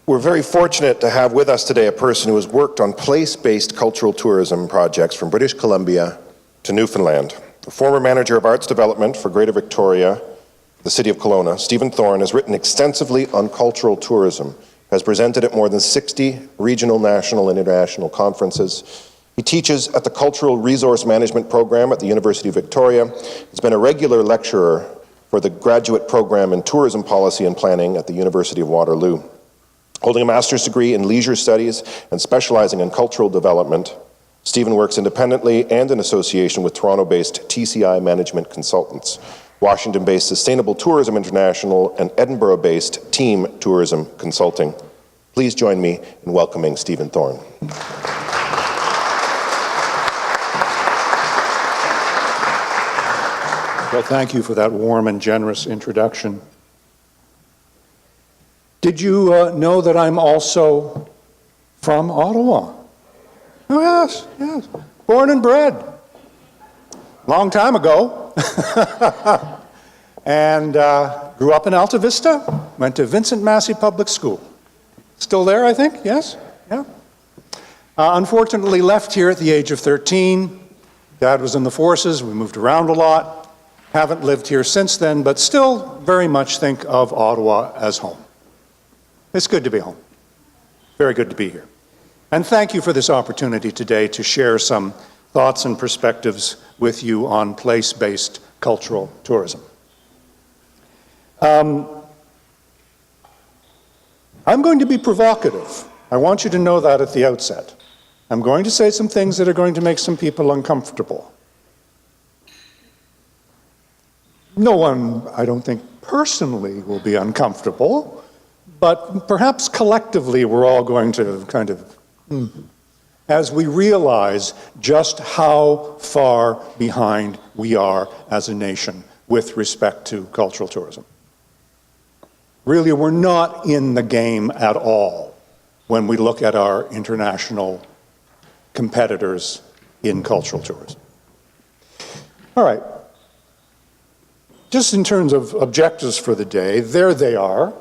We're very fortunate to have with us today a person who has worked on place-based cultural tourism projects from British Columbia to Newfoundland. A former manager of arts development for Greater Victoria, the city of Kelowna, Stephen Thorne has written extensively on cultural tourism, has presented at more than 60 regional, national, and international conferences. He teaches at the Cultural Resource Management Program at the University of Victoria. He's been a regular lecturer for the graduate program in tourism policy and planning at the University of Waterloo. Holding a master's degree in leisure studies and specializing in cultural development, Stephen works independently and in association with Toronto-based TCI Management Consultants, Washington-based Sustainable Tourism International, and Edinburgh-based Team Tourism Consulting. Please join me in welcoming Stephen Thorne. Well, thank you for that warm and generous introduction. Did you know that I'm also from Ottawa? Oh, yes, yes. Born and bred. Long time ago. And grew up in Alta Vista. Went to Vincent Massey Public School. Still there, I think? Yes? Yeah. Unfortunately left here at the age of 13. Dad was in the forces. We moved around a lot. Haven't lived here since then, but still very much think of Ottawa as home. It's good to be home. Very good to be here. And thank you for this opportunity today to share some thoughts and perspectives with you on place-based cultural tourism. I'm going to be provocative. I want you to know that at the outset. I'm going to say some things that are going to make some people uncomfortable. No one, I don't think, personally will be uncomfortable, but perhaps collectively we're all going to kind of, as we realize just how far behind we are as a nation with respect to cultural tourism. Really, we're not in the game at all when we look at our international competitors in cultural tourism. All right. Just in terms of objectives for the day, there they are.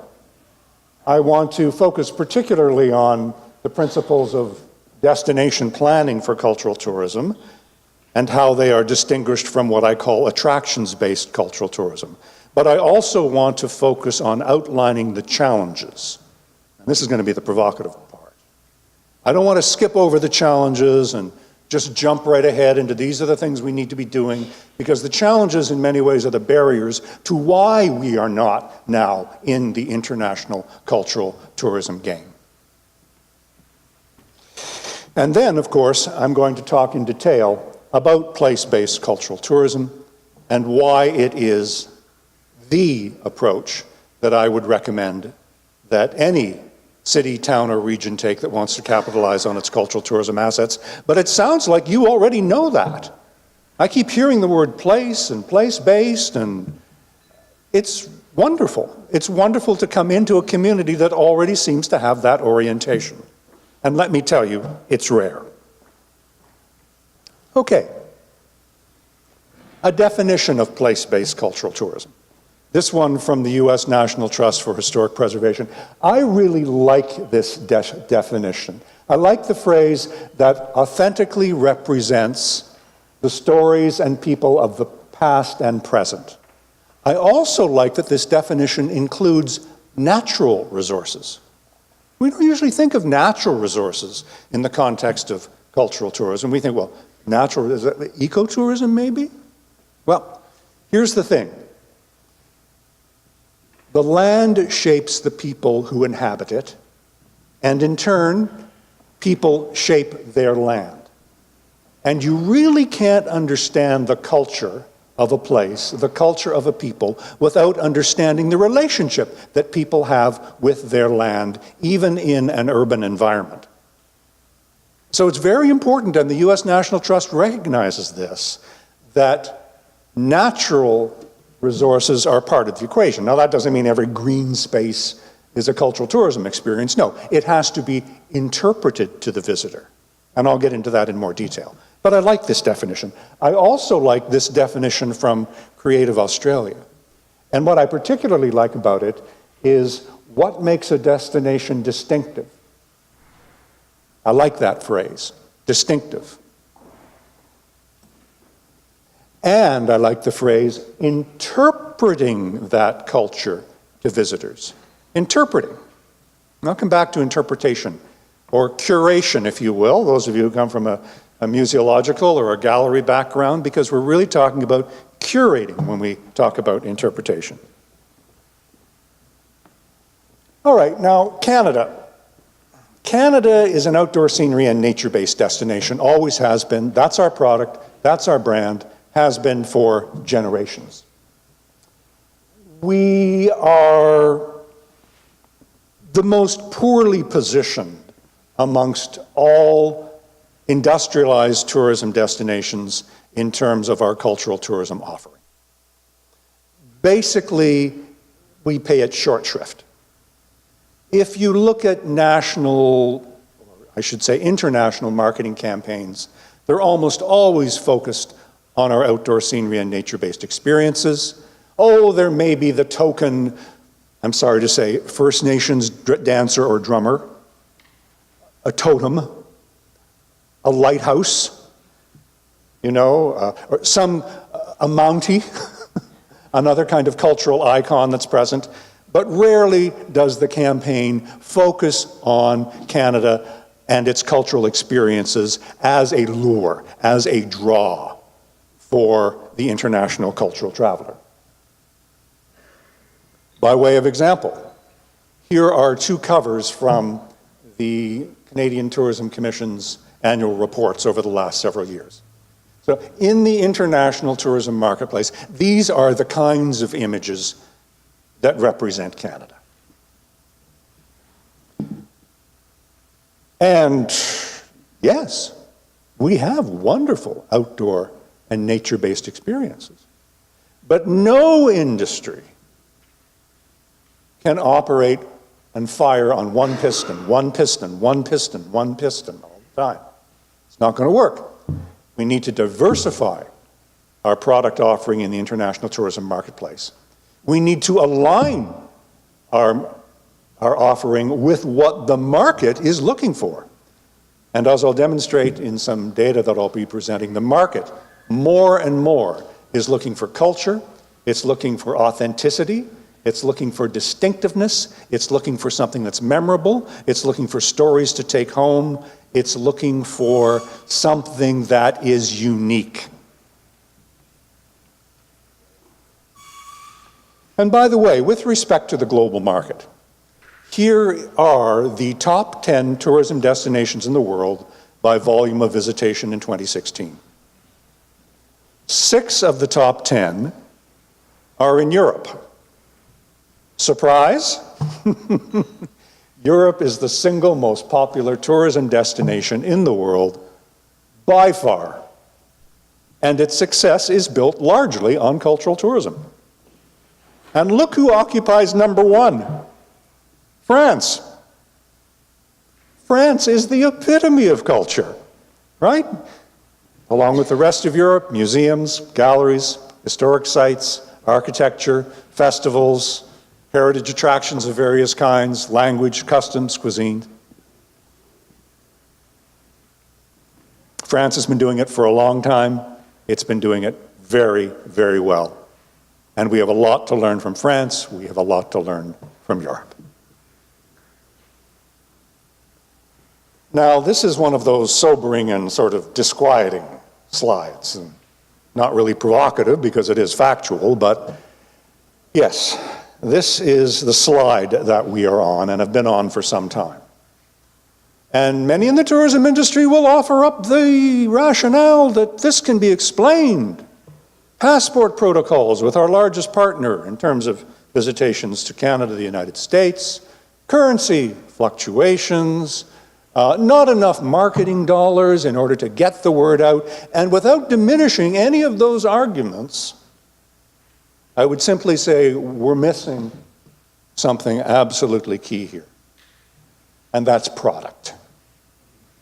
I want to focus particularly on the principles of destination planning for cultural tourism and how they are distinguished from what I call attractions-based cultural tourism. But I also want to focus on outlining the challenges. And this is going to be the provocative part. I don't want to skip over the challenges and just jump right ahead into these are the things we need to be doing, because the challenges in many ways are the barriers to why we are not now in the international cultural tourism game. And then, of course, I'm going to talk in detail about place-based cultural tourism and why it is the approach that I would recommend that any city, town, or region take that wants to capitalize on its cultural tourism assets. But it sounds like you already know that. I keep hearing the word place and place-based, and it's wonderful. It's wonderful to come into a community that already seems to have that orientation. And let me tell you, it's rare. Okay. A definition of place-based cultural tourism. This one from the U.S. National Trust for Historic Preservation. I really like this definition. I like the phrase that authentically represents the stories and people of the past and present. I also like that this definition includes natural resources. We don't usually think of natural resources in the context of cultural tourism. We think, well, natural, is that ecotourism maybe? Well, here's the thing. The land shapes the people who inhabit it, and in turn, people shape their land. And you really can't understand the culture of a place, the culture of a people, without understanding the relationship that people have with their land, even in an urban environment. So it's very important, and the U.S. National Trust recognizes this, that natural resources are part of the equation. Now, that doesn't mean every green space is a cultural tourism experience. No, it has to be interpreted to the visitor. And I'll get into that in more detail. But I like this definition. I also like this definition from Creative Australia. And what I particularly like about it is What makes a destination distinctive? I like that phrase, distinctive. And I like the phrase interpreting that culture to visitors. Interpreting. And I'll come back to interpretation, or curation, if you will, those of you who come from a museological or a gallery background, because we're really talking about curating when we talk about interpretation. All right, now Canada. Canada is an outdoor scenery and nature-based destination, always has been. That's our product, that's our brand, has been for generations. We are the most poorly positioned amongst all industrialized tourism destinations in terms of our cultural tourism offering. Basically, we pay it short shrift. If you look at national, or I should say international marketing campaigns, they're almost always focused on our outdoor scenery and nature-based experiences. Oh, there may be the token, I'm sorry to say, First Nations dancer or drummer, a totem, a lighthouse, you know, or a Mountie, another kind of cultural icon that's present. But rarely does the campaign focus on Canada and its cultural experiences as a lure, as a draw for the international cultural traveler. By way of example, here are two covers from the Canadian Tourism Commission's annual reports over the last several years. So in the international tourism marketplace, these are the kinds of images that represent Canada. And yes, we have wonderful outdoor and nature-based experiences. But no industry can operate and fire on one piston, one piston, one piston, one piston all the time. It's not going to work. We need to diversify our product offering in the international tourism marketplace. We need to align our offering with what the market is looking for. And as I'll demonstrate in some data that I'll be presenting, the market more and more is looking for culture, it's looking for authenticity, it's looking for distinctiveness, it's looking for something that's memorable, it's looking for stories to take home, it's looking for something that is unique. And by the way, with respect to the global market, here are the top 10 tourism destinations in the world by volume of visitation in 2016. 6 of the top 10 are in Europe. Surprise? Europe is the single most popular tourism destination in the world by far. And its success is built largely on cultural tourism. And look who occupies number 1. France. France is the epitome of culture, right? Along with the rest of Europe, museums, galleries, historic sites, architecture, festivals, heritage attractions of various kinds, language, customs, cuisine. France has been doing it for a long time. It's been doing it very, very well. And we have a lot to learn from France. We have a lot to learn from Europe. Now, this is one of those sobering and sort of disquieting slides. And not really provocative because it is factual, but yes, this is the slide that we are on and have been on for some time. And many in the tourism industry will offer up the rationale that this can be explained. Passport protocols with our largest partner in terms of visitations to Canada, the United States, currency fluctuations, not enough marketing dollars in order to get the word out, and without diminishing any of those arguments, I would simply say we're missing something absolutely key here, and that's product.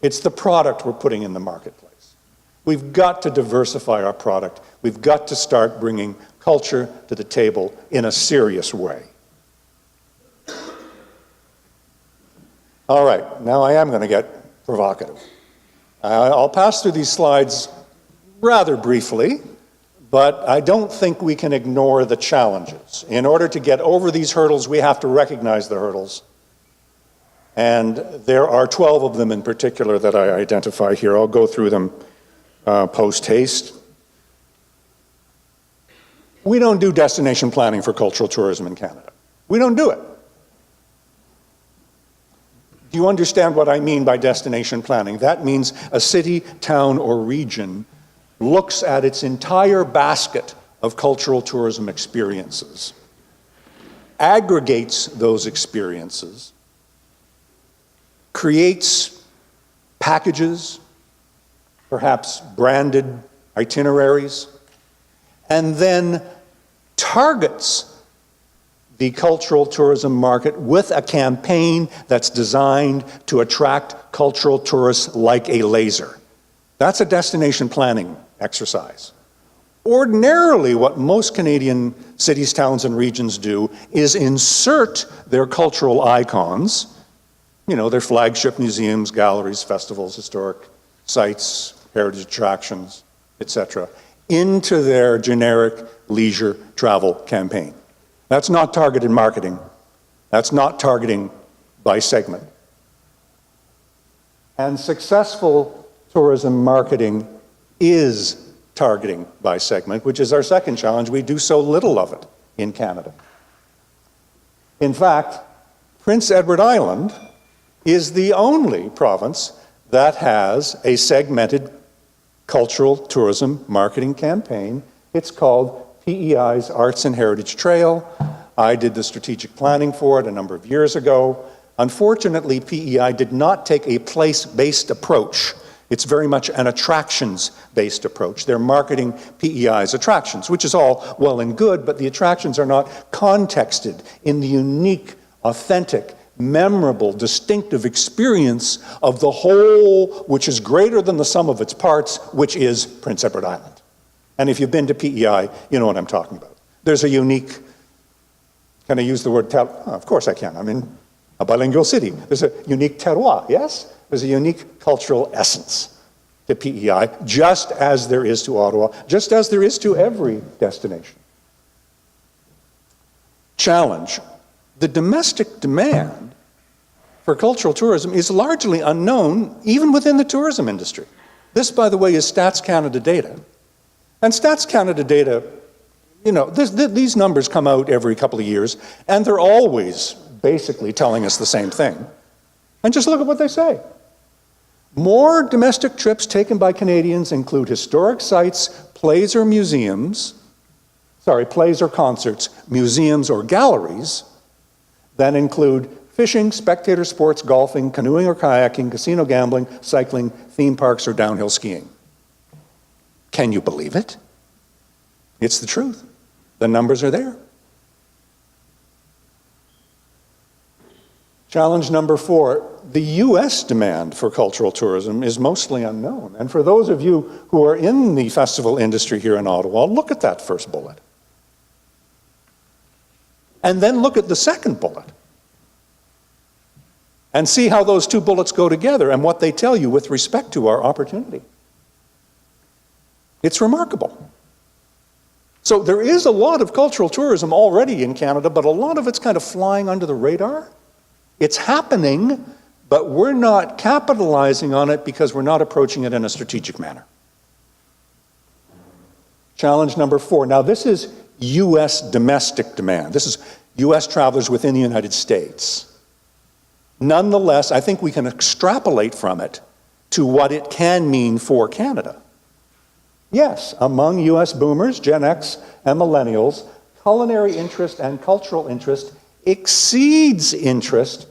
It's the product we're putting in the marketplace. We've got to diversify our product. We've got to start bringing culture to the table in a serious way. All right, now I am going to get provocative. I'll pass through these slides rather briefly, but I don't think we can ignore the challenges. In order to get over these hurdles, we have to recognize the hurdles. And there are 12 of them in particular that I identify here. I'll go through them post-haste. We don't do destination planning for cultural tourism in Canada. We don't do it. Do you understand what I mean by destination planning? That means a city, town, or region looks at its entire basket of cultural tourism experiences, aggregates those experiences, creates packages, perhaps branded itineraries, and then targets the cultural tourism market with a campaign that's designed to attract cultural tourists like a laser. That's a destination planning exercise. Ordinarily, what most Canadian cities, towns, and regions do is insert their cultural icons, their flagship museums, galleries, festivals, historic sites, heritage attractions, etc., into their generic leisure travel campaign. That's not targeted marketing. That's not targeting by segment. And successful tourism marketing is targeting by segment, which is our second challenge. We do so little of it in Canada. In fact, Prince Edward Island is the only province that has a segmented cultural tourism marketing campaign. It's called PEI's Arts and Heritage Trail. I did the strategic planning for it a number of years ago. Unfortunately, PEI did not take a place-based approach. It's very much an attractions-based approach. They're marketing PEI's attractions, which is all well and good, but the attractions are not contexted in the unique, authentic, memorable, distinctive experience of the whole, which is greater than the sum of its parts, which is Prince Edward Island. And if you've been to PEI, you know what I'm talking about. There's a unique, can I use the word of course I can, I'm in a bilingual city. There's a unique terroir, yes? There's a unique cultural essence to PEI, just as there is to Ottawa, just as there is to every destination. Challenge. The domestic demand for cultural tourism is largely unknown, even within the tourism industry. This, by the way, is Stats Canada data. And Stats Canada data, these numbers come out every couple of years, and they're always basically telling us the same thing. And just look at what they say. More domestic trips taken by Canadians include historic sites, plays or concerts, museums or galleries, that include fishing, spectator sports, golfing, canoeing or kayaking, casino gambling, cycling, theme parks, or downhill skiing. Can you believe it? It's the truth. The numbers are there. Challenge number 4, the US demand for cultural tourism is mostly unknown. And for those of you who are in the festival industry here in Ottawa, look at that first bullet. And then look at the second bullet. And see how those two bullets go together and what they tell you with respect to our opportunity. It's remarkable. So there is a lot of cultural tourism already in Canada, but a lot of it's kind of flying under the radar. It's happening, but we're not capitalizing on it because we're not approaching it in a strategic manner. Challenge number 4. Now this is US domestic demand. This is US travelers within the United States. Nonetheless, I think we can extrapolate from it to what it can mean for Canada. Yes, among US boomers, Gen X, and millennials, culinary interest and cultural interest exceeds interest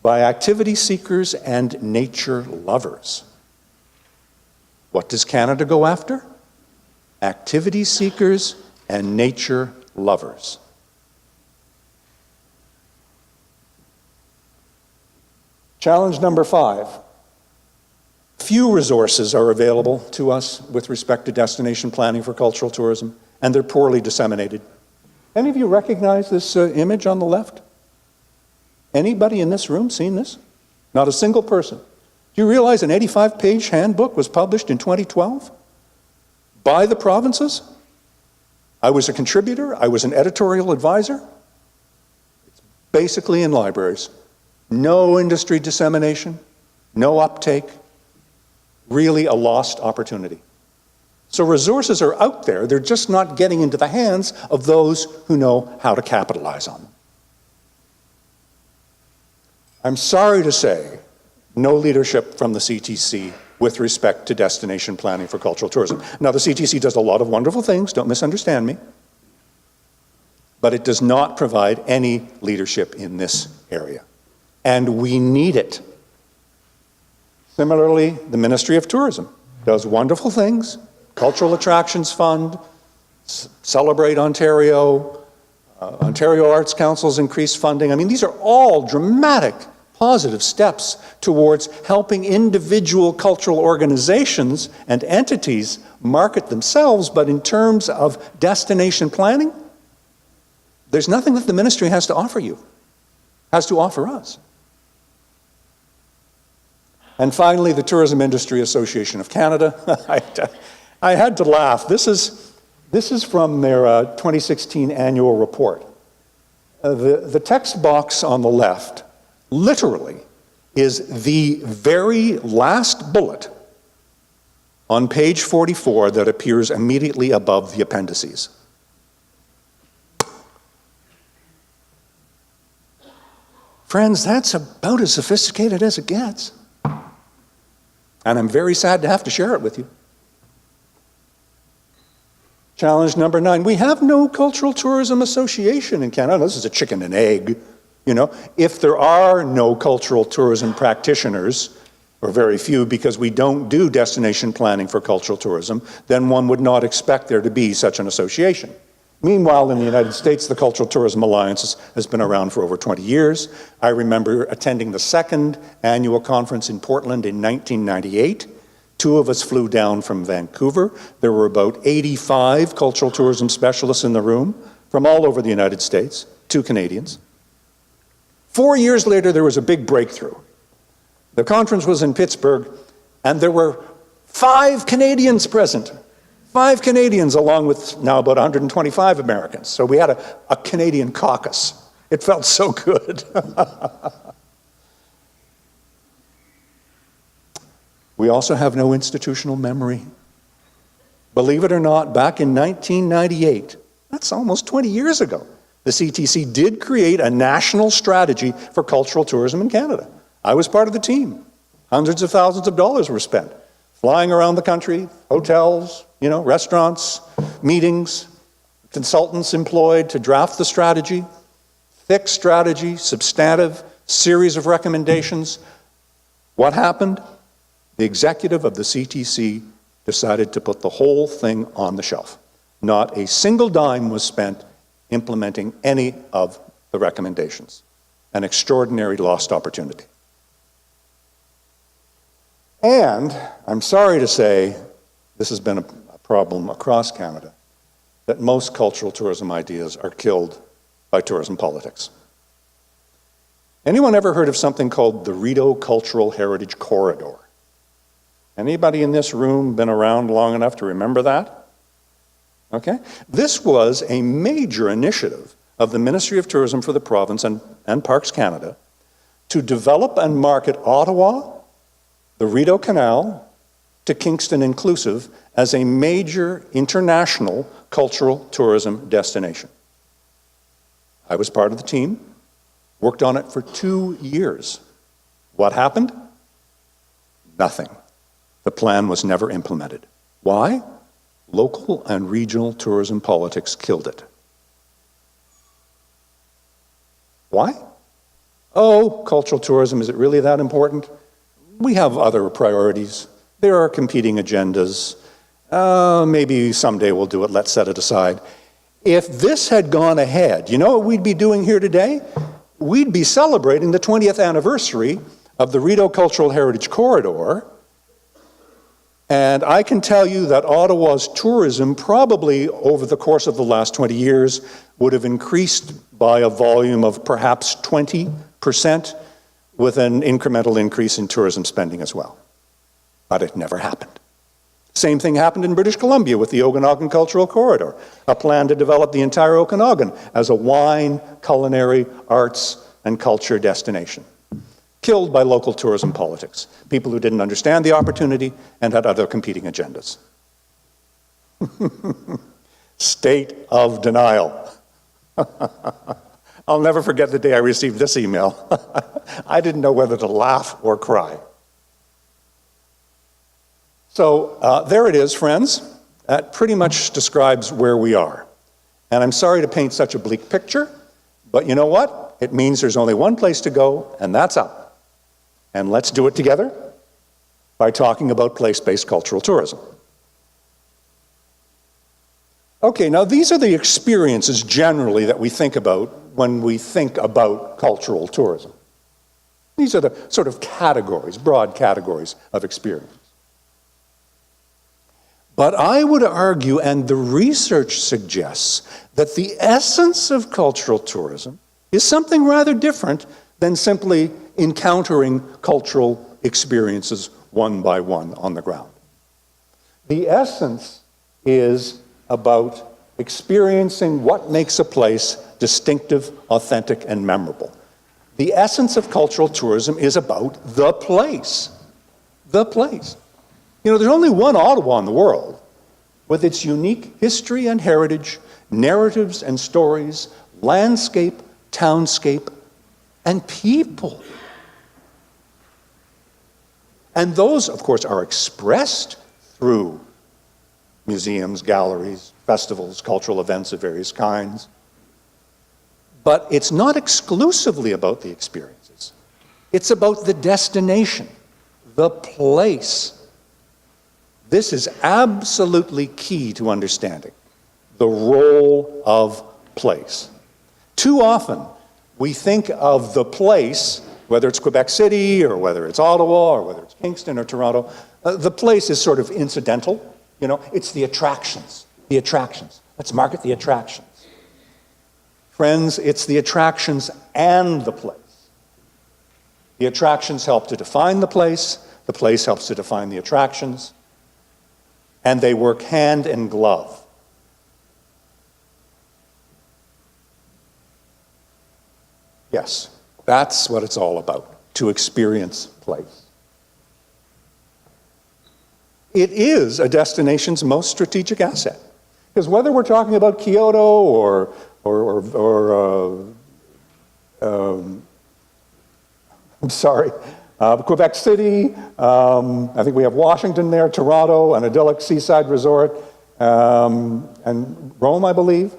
by activity seekers and nature lovers. What does Canada go after? Activity seekers and nature lovers. Challenge number 5. Few resources are available to us with respect to destination planning for cultural tourism, and they're poorly disseminated. Any of you recognize this image on the left? Anybody in this room seen this? Not a single person. Do you realize an 85-page handbook was published in 2012 by the provinces? I was a contributor. I was an editorial advisor. It's basically in libraries. No industry dissemination, no uptake. Really a lost opportunity. So resources are out there. They're just not getting into the hands of those who know how to capitalize on them. I'm sorry to say, no leadership from the CTC with respect to destination planning for cultural tourism. Now, the CTC does a lot of wonderful things, don't misunderstand me, but it does not provide any leadership in this area. And we need it. Similarly, the Ministry of Tourism does wonderful things. Cultural Attractions Fund, Celebrate Ontario, Ontario Arts Council's increased funding. I mean, these are all dramatic, positive steps towards helping individual cultural organizations and entities market themselves, but in terms of destination planning, there's nothing that the ministry has to offer you, has to offer us. And finally, the Tourism Industry Association of Canada. I had to laugh. This is from their 2016 annual report. The text box on the left literally is the very last bullet on page 44 that appears immediately above the appendices. Friends, that's about as sophisticated as it gets. And I'm very sad to have to share it with you. Challenge number 9, we have no cultural tourism association in Canada. This is a chicken and egg, you know. If there are no cultural tourism practitioners, or very few because we don't do destination planning for cultural tourism, then one would not expect there to be such an association. Meanwhile, in the United States, the Cultural Tourism Alliance has been around for over 20 years. I remember attending the second annual conference in Portland in 1998. 2 of us flew down from Vancouver. There were about 85 cultural tourism specialists in the room from all over the United States, 2 Canadians. 4 years later, there was a big breakthrough. The conference was in Pittsburgh, and there were 5 Canadians present. 5 Canadians, along with now about 125 Americans. So we had a Canadian caucus. It felt so good. We also have no institutional memory. Believe it or not, back in 1998, that's almost 20 years ago, the CTC did create a national strategy for cultural tourism in Canada. I was part of the team. Hundreds of thousands of dollars were spent, flying around the country, hotels, restaurants, meetings, consultants employed to draft the strategy, thick strategy, substantive, series of recommendations. What happened? The executive of the CTC decided to put the whole thing on the shelf. Not a single dime was spent implementing any of the recommendations. An extraordinary lost opportunity. And I'm sorry to say, this has been a problem across Canada, that most cultural tourism ideas are killed by tourism politics. Anyone ever heard of something called the Rideau Cultural Heritage Corridor? Anybody in this room been around long enough to remember that? Okay. This was a major initiative of the Ministry of Tourism for the province and Parks Canada to develop and market Ottawa, the Rideau Canal, to Kingston inclusive, as a major international cultural tourism destination. I was part of the team, worked on it for 2 years. What happened? Nothing. The plan was never implemented. Why? Local and regional tourism politics killed it. Why? Oh, cultural tourism, is it really that important? We have other priorities. There are competing agendas. Maybe someday we'll do it, let's set it aside. If this had gone ahead, you know what we'd be doing here today? We'd be celebrating the 20th anniversary of the Rideau Cultural Heritage Corridor. And I can tell you that Ottawa's tourism probably over the course of the last 20 years would have increased by a volume of perhaps 20%. with an incremental increase in tourism spending as well. But it never happened. Same thing happened in British Columbia with the Okanagan Cultural Corridor, a plan to develop the entire Okanagan as a wine, culinary, arts, and culture destination. Killed by local tourism politics, people who didn't understand the opportunity and had other competing agendas. State of denial. I'll never forget the day I received this email. I didn't know whether to laugh or cry. So there it is, friends. That pretty much describes where we are. And I'm sorry to paint such a bleak picture, but you know what? It means there's only one place to go, and that's up. And let's do it together by talking about place-based cultural tourism. Okay, now these are the experiences generally that we think about when we think about cultural tourism. These are the sort of categories, broad categories of experience. But I would argue, and the research suggests, that the essence of cultural tourism is something rather different than simply encountering cultural experiences one by one on the ground. The essence is about experiencing what makes a place distinctive, authentic, and memorable. The essence of cultural tourism is about the place. The place. You know, there's only one Ottawa in the world with its unique history and heritage, narratives and stories, landscape, townscape, and people. And those, of course, are expressed through museums, galleries, festivals, cultural events of various kinds. But it's not exclusively about the experiences. It's about the destination, the place. This is absolutely key to understanding the role of place. Too often, we think of the place, whether it's Quebec City or whether it's Ottawa or whether it's Kingston or Toronto, the place is sort of incidental. You know, it's the attractions. The attractions. Let's market the attractions. Friends, it's the attractions and the place. The attractions help to define the place helps to define the attractions, and they work hand in glove. Yes, that's what it's all about, to experience place. It is a destination's most strategic asset. Because whether we're talking about Kyoto or Quebec City, I think we have Washington there, Toronto, an idyllic seaside resort, and Rome, I believe.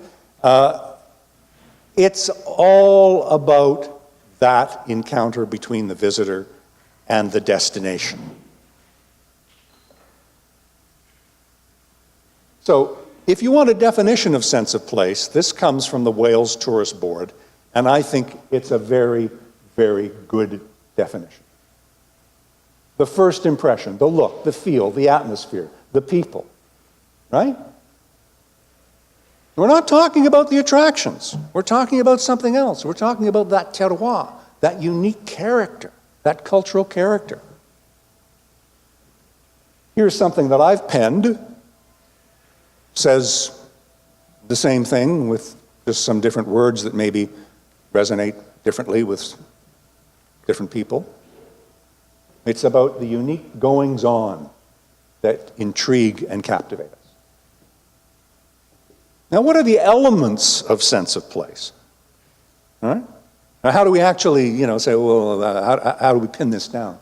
It's all about that encounter between the visitor and the destination. So, if you want a definition of sense of place, this comes from the Wales Tourist Board, and I think it's a very, very good definition. The first impression, the look, the feel, the atmosphere, the people, right? We're not talking about the attractions. We're talking about something else. We're talking about that terroir, that unique character, that cultural character. Here's something that I've penned. Says the same thing with just some different words that maybe resonate differently with different people. It's about the unique goings-on that intrigue and captivate us. Now, what are the elements of sense of place? All right? Now, how do we actually, say, well, how do we pin this down?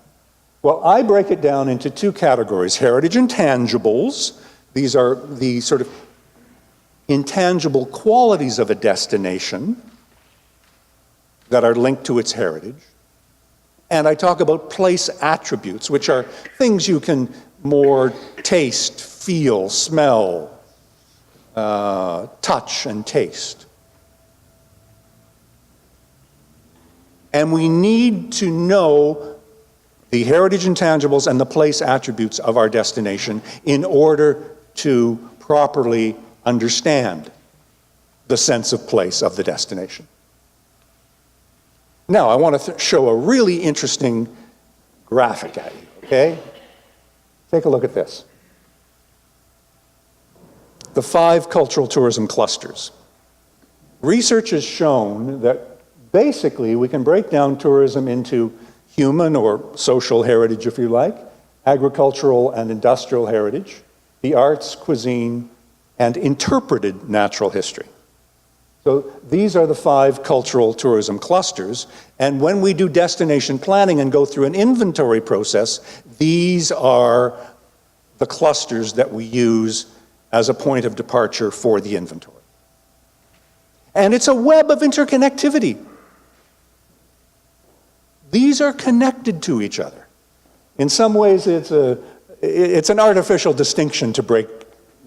Well, I break it down into two categories, heritage and tangibles. These are the sort of intangible qualities of a destination that are linked to its heritage. And I talk about place attributes, which are things you can more taste, feel, smell, touch, and taste. And we need to know the heritage intangibles and the place attributes of our destination in order to properly understand the sense of place of the destination. Now, I want to show a really interesting graphic at you, okay? Take a look at this. The 5 cultural tourism clusters. Research has shown that basically we can break down tourism into human or social heritage, if you like, agricultural and industrial heritage, the arts, cuisine, and interpreted natural history. So these are the 5 cultural tourism clusters, and when we do destination planning and go through an inventory process, these are the clusters that we use as a point of departure for the inventory. And it's a web of interconnectivity. These are connected to each other. In some ways, it's an artificial distinction to break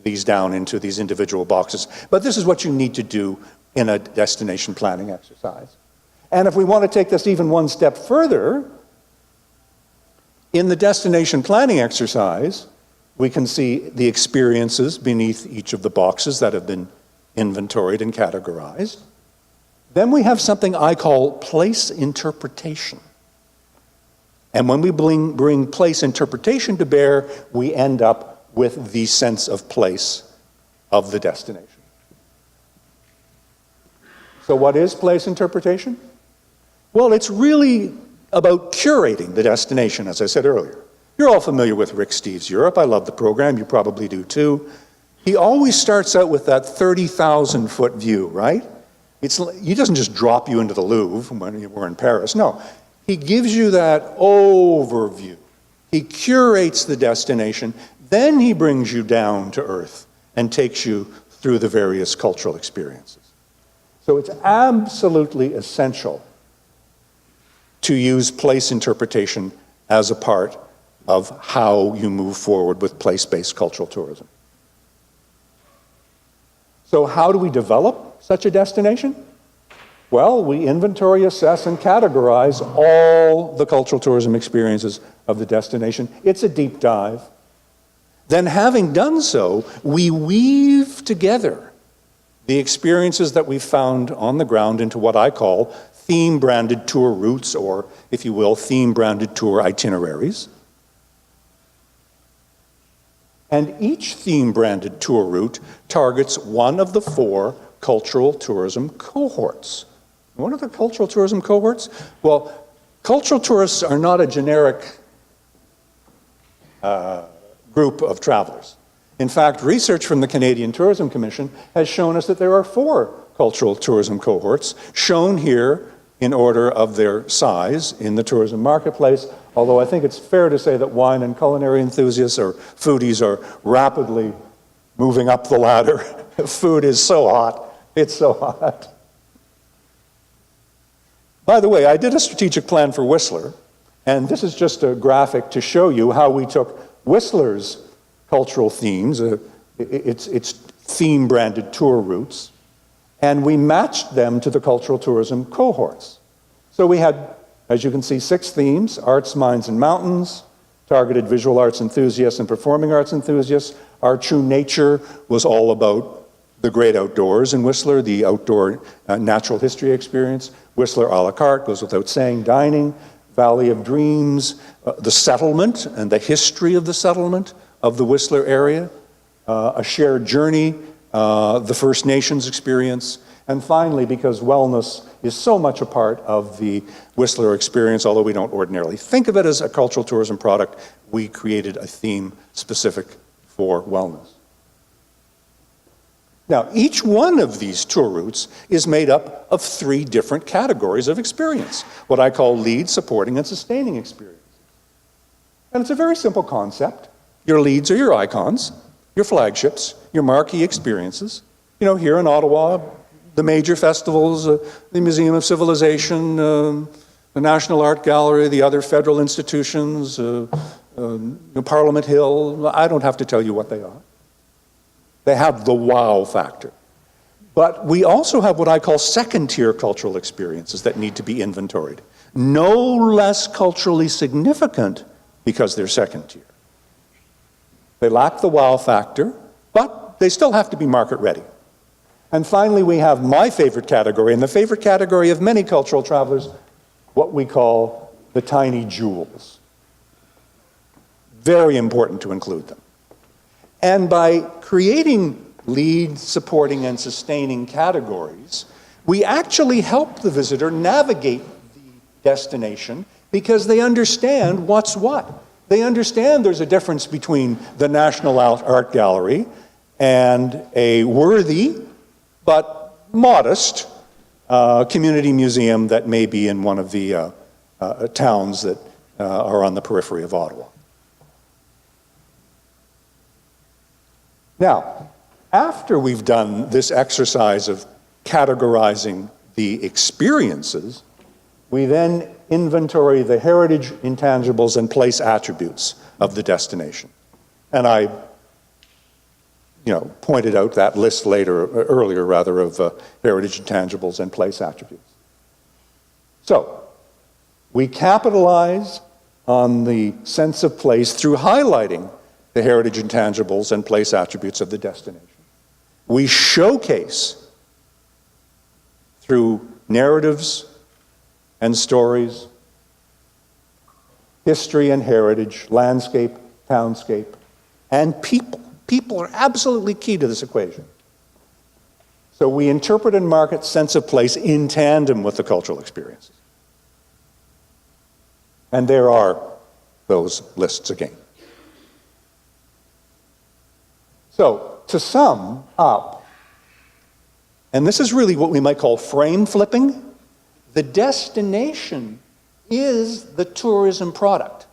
these down into these individual boxes, but this is what you need to do in a destination planning exercise. And if we want to take this even one step further, in the destination planning exercise, we can see the experiences beneath each of the boxes that have been inventoried and categorized. Then we have something I call place interpretation. And when we bring place interpretation to bear, we end up with the sense of place of the destination. So what is place interpretation? Well, it's really about curating the destination, as I said earlier. You're all familiar with Rick Steves' Europe. I love the program. You probably do too. He always starts out with that 30,000-foot view, right? He doesn't just drop you into the Louvre when we're in Paris. No, he gives you that overview. He curates the destination. Then he brings you down to earth and takes you through the various cultural experiences. So it's absolutely essential to use place interpretation as a part of how you move forward with place-based cultural tourism. So how do we develop such a destination? Well, we inventory, assess, and categorize all the cultural tourism experiences of the destination. It's a deep dive. Then, having done so, we weave together the experiences that we've found on the ground into what I call theme-branded tour routes, or, if you will, theme-branded tour itineraries. And each theme-branded tour route targets one of the 4 cultural tourism cohorts. What are the cultural tourism cohorts? Well, cultural tourists are not a generic group of travelers. In fact, research from the Canadian Tourism Commission has shown us that there are 4 cultural tourism cohorts, shown here in order of their size in the tourism marketplace, although I think it's fair to say that wine and culinary enthusiasts or foodies are rapidly moving up the ladder. Food is so hot. It's so hot. By the way, I did a strategic plan for Whistler, and this is just a graphic to show you how we took Whistler's cultural themes, its theme-branded tour routes, and we matched them to the cultural tourism cohorts. So we had, as you can see, 6 themes: arts, minds, and mountains, targeted visual arts enthusiasts and performing arts enthusiasts. Our true nature was all about the great outdoors in Whistler, the outdoor natural history experience. Whistler a la carte, goes without saying, dining, Valley of Dreams, the settlement and the history of the settlement of the Whistler area, a shared journey, the First Nations experience, and finally, because wellness is so much a part of the Whistler experience, although we don't ordinarily think of it as a cultural tourism product, we created a theme specific for wellness. Now, each one of these tour routes is made up of 3 different categories of experience, what I call lead, supporting, and sustaining experiences. And it's a very simple concept. Your leads are your icons, your flagships, your marquee experiences. You know, here in Ottawa, the major festivals, the Museum of Civilization, the National Art Gallery, the other federal institutions, Parliament Hill. I don't have to tell you what they are. They have the wow factor. But we also have what I call second-tier cultural experiences that need to be inventoried. No less culturally significant because they're second-tier. They lack the wow factor, but they still have to be market-ready. And finally, we have my favorite category, and the favorite category of many cultural travelers, what we call the tiny jewels. Very important to include them. And by creating lead, supporting, and sustaining categories, we actually help the visitor navigate the destination because they understand what's what. They understand there's a difference between the National Art Gallery and a worthy but modest community museum that may be in one of the towns that are on the periphery of Ottawa. Now, after we've done this exercise of categorizing the experiences, we then inventory the heritage, intangibles, and place attributes of the destination. And I pointed out that list earlier of heritage, intangibles, and place attributes. So, we capitalize on the sense of place through highlighting the heritage, intangibles, and place attributes of the destination. We showcase through narratives and stories, history and heritage, landscape, townscape, and people. People are absolutely key to this equation. So we interpret and market sense of place in tandem with the cultural experiences. And there are those lists again. So, to sum up, and this is really what we might call frame flipping, the destination is the tourism product,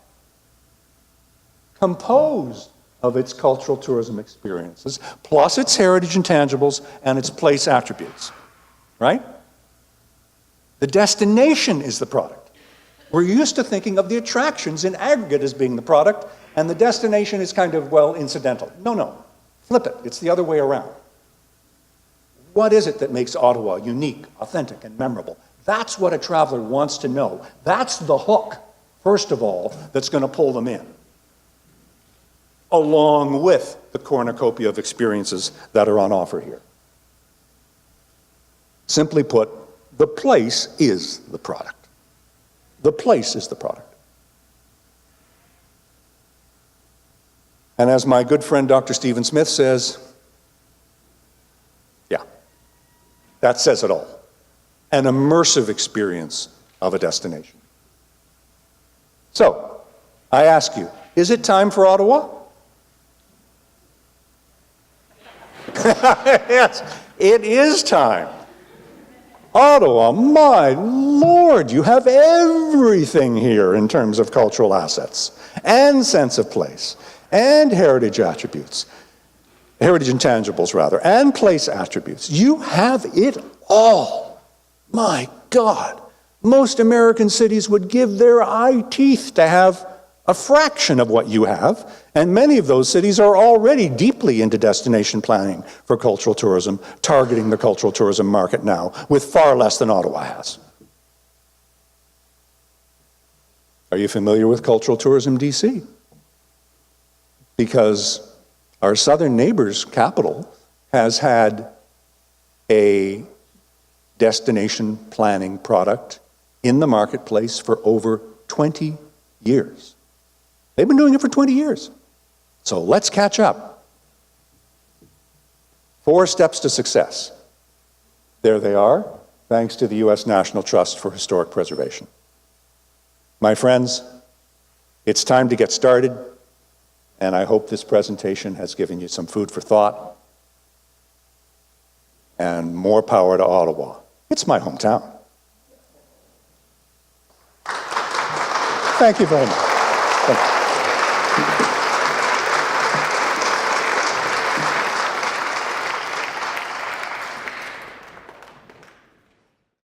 composed of its cultural tourism experiences, plus its heritage intangibles and its place attributes, right? The destination is the product. We're used to thinking of the attractions in aggregate as being the product, and the destination is kind of, well, incidental. No. Flip it. It's the other way around. What is it that makes Ottawa unique, authentic, and memorable? That's what a traveler wants to know. That's the hook, first of all, that's going to pull them in, along with the cornucopia of experiences that are on offer here. Simply put, the place is the product. The place is the product. And as my good friend Dr. Stephen Smith says, yeah, that says it all. An immersive experience of a destination. So, I ask you, is it time for Ottawa? Yes, it is time. Ottawa, my Lord, you have everything here in terms of cultural assets and sense of place and heritage attributes, heritage intangibles rather, and place attributes. You have it all. My God, most American cities would give their eye teeth to have a fraction of what you have, and many of those cities are already deeply into destination planning for cultural tourism, targeting the cultural tourism market now, with far less than Ottawa has. Are you familiar with Cultural Tourism DC? Because our southern neighbor's capital has had a destination planning product in the marketplace for over 20 years. They've been doing it for 20 years. So let's catch up. 4 steps to success. There they are, thanks to the U.S. National Trust for Historic Preservation. My friends, it's time to get started, and I hope this presentation has given you some food for thought. And more power to Ottawa. It's my hometown. Thank you very much. Thank you.